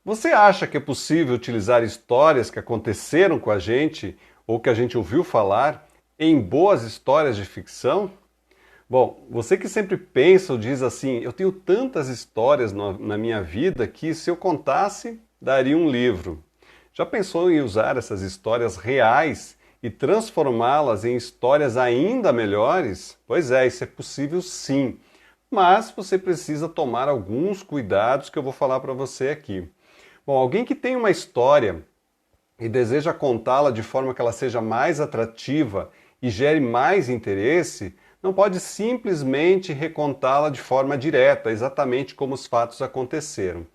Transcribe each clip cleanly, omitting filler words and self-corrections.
Você acha que é possível utilizar histórias que aconteceram com a gente ou que a gente ouviu falar em boas histórias de ficção? Bom, você que sempre pensa ou diz assim, eu tenho tantas histórias na minha vida que se eu contasse, daria um livro. Já pensou em usar essas histórias reais e transformá-las em histórias ainda melhores? Pois é, isso é possível sim, mas você precisa tomar alguns cuidados que eu vou falar para você aqui. Bom, alguém que tem uma história e deseja contá-la de forma que ela seja mais atrativa e gere mais interesse, não pode simplesmente recontá-la de forma direta, exatamente como os fatos aconteceram.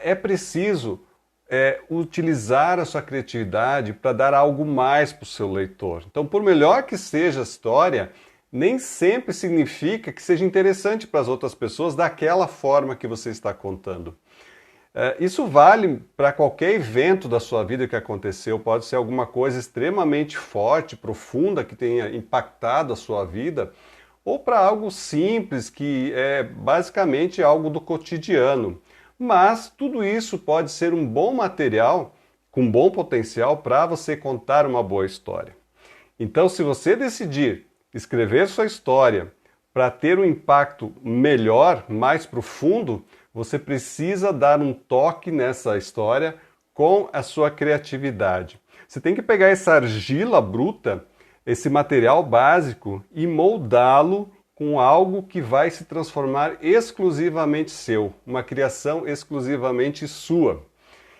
É preciso utilizar a sua criatividade para dar algo mais para o seu leitor. Então, por melhor que seja a história, nem sempre significa que seja interessante para as outras pessoas daquela forma que você está contando. Isso vale para qualquer evento da sua vida que aconteceu, pode ser alguma coisa extremamente forte, profunda, que tenha impactado a sua vida, ou para algo simples, que é basicamente algo do cotidiano. Mas tudo isso pode ser um bom material, com bom potencial para você contar uma boa história. Então, se você decidir escrever sua história para ter um impacto melhor, mais profundo, você precisa dar um toque nessa história com a sua criatividade. Você tem que pegar essa argila bruta, esse material básico, e moldá-lo com algo que vai se transformar exclusivamente seu, uma criação exclusivamente sua.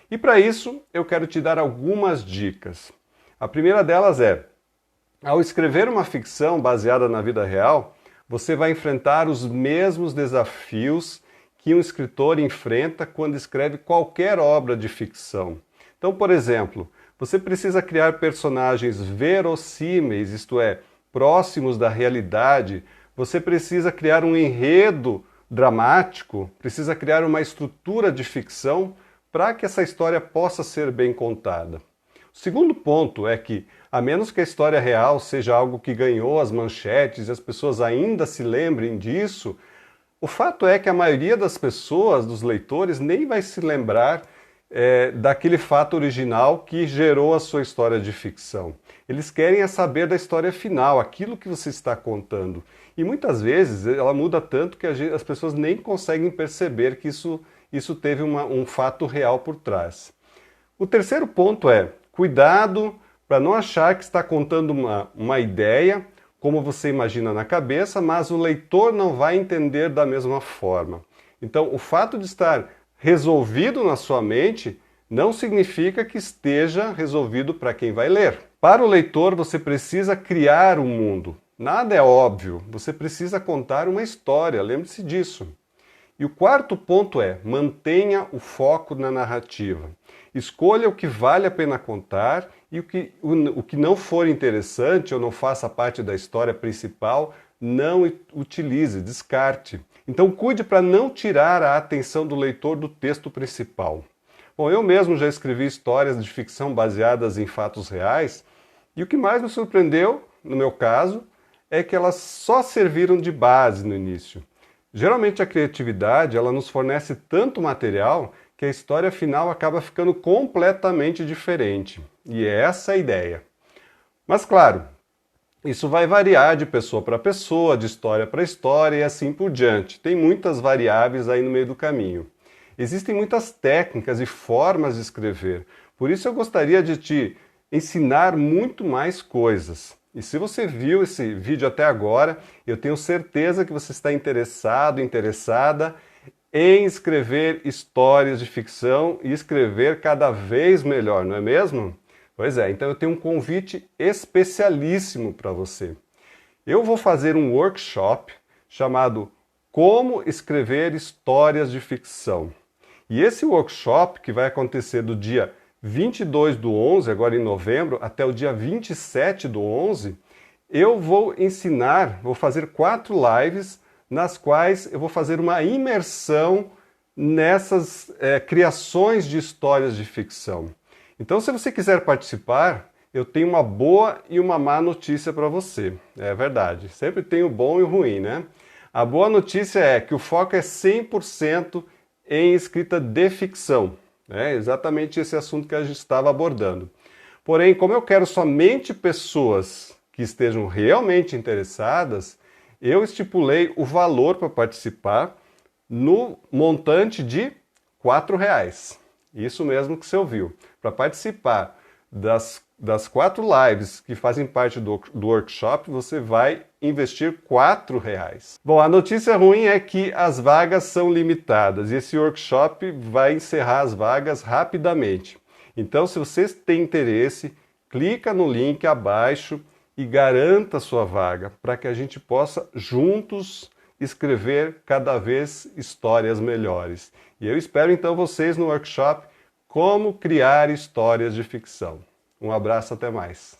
E para isso, eu quero te dar algumas dicas. A primeira delas é, ao escrever uma ficção baseada na vida real, você vai enfrentar os mesmos desafios que um escritor enfrenta quando escreve qualquer obra de ficção. Então, por exemplo, você precisa criar personagens verossímeis, isto é, próximos da realidade, você precisa criar um enredo dramático, precisa criar uma estrutura de ficção para que essa história possa ser bem contada. O segundo ponto é que, a menos que a história real seja algo que ganhou as manchetes e as pessoas ainda se lembrem disso, o fato é que a maioria das pessoas, dos leitores, nem vai se lembrar daquele fato original que gerou a sua história de ficção. Eles querem saber da história final, aquilo que você está contando. E muitas vezes ela muda tanto que as pessoas nem conseguem perceber que isso teve um fato real por trás. O terceiro ponto é, cuidado para não achar que está contando uma ideia, como você imagina na cabeça, mas o leitor não vai entender da mesma forma. Então, o fato de estar resolvido na sua mente não significa que esteja resolvido para quem vai ler. Para o leitor, você precisa criar um mundo. Nada é óbvio, você precisa contar uma história, lembre-se disso. E o quarto ponto é, mantenha o foco na narrativa. Escolha o que vale a pena contar e o que não for interessante ou não faça parte da história principal, não utilize, descarte. Então cuide para não tirar a atenção do leitor do texto principal. Bom, eu mesmo já escrevi histórias de ficção baseadas em fatos reais e o que mais me surpreendeu, no meu caso, é que elas só serviram de base no início. Geralmente a criatividade ela nos fornece tanto material que a história final acaba ficando completamente diferente. E é essa a ideia. Mas claro, isso vai variar de pessoa para pessoa, de história para história e assim por diante. Tem muitas variáveis aí no meio do caminho. Existem muitas técnicas e formas de escrever. Por isso eu gostaria de te ensinar muito mais coisas. E se você viu esse vídeo até agora, eu tenho certeza que você está interessado, interessada em escrever histórias de ficção e escrever cada vez melhor, não é mesmo? Pois é, então eu tenho um convite especialíssimo para você. Eu vou fazer um workshop chamado Como Escrever Histórias de Ficção. E esse workshop, que vai acontecer do dia 22/11, agora em novembro, até o dia 27/11, eu vou ensinar, vou fazer 4 lives nas quais eu vou fazer uma imersão nessas criações de histórias de ficção. Então, se você quiser participar, eu tenho uma boa e uma má notícia para você. É verdade, sempre tem o bom e o ruim, né? A boa notícia é que o foco é 100% em escrita de ficção. É exatamente esse assunto que a gente estava abordando. Porém, como eu quero somente pessoas que estejam realmente interessadas, eu estipulei o valor para participar no montante de R$ 4. Isso mesmo que você ouviu. Para participar das 4 lives que fazem parte do workshop, você vai investir R$ 4. Bom, a notícia ruim é que as vagas são limitadas e esse workshop vai encerrar as vagas rapidamente. Então, se você tem interesse, clica no link abaixo e garanta sua vaga para que a gente possa juntos escrever cada vez histórias melhores. E eu espero então vocês no workshop Como Criar Histórias de Ficção. Um abraço, até mais.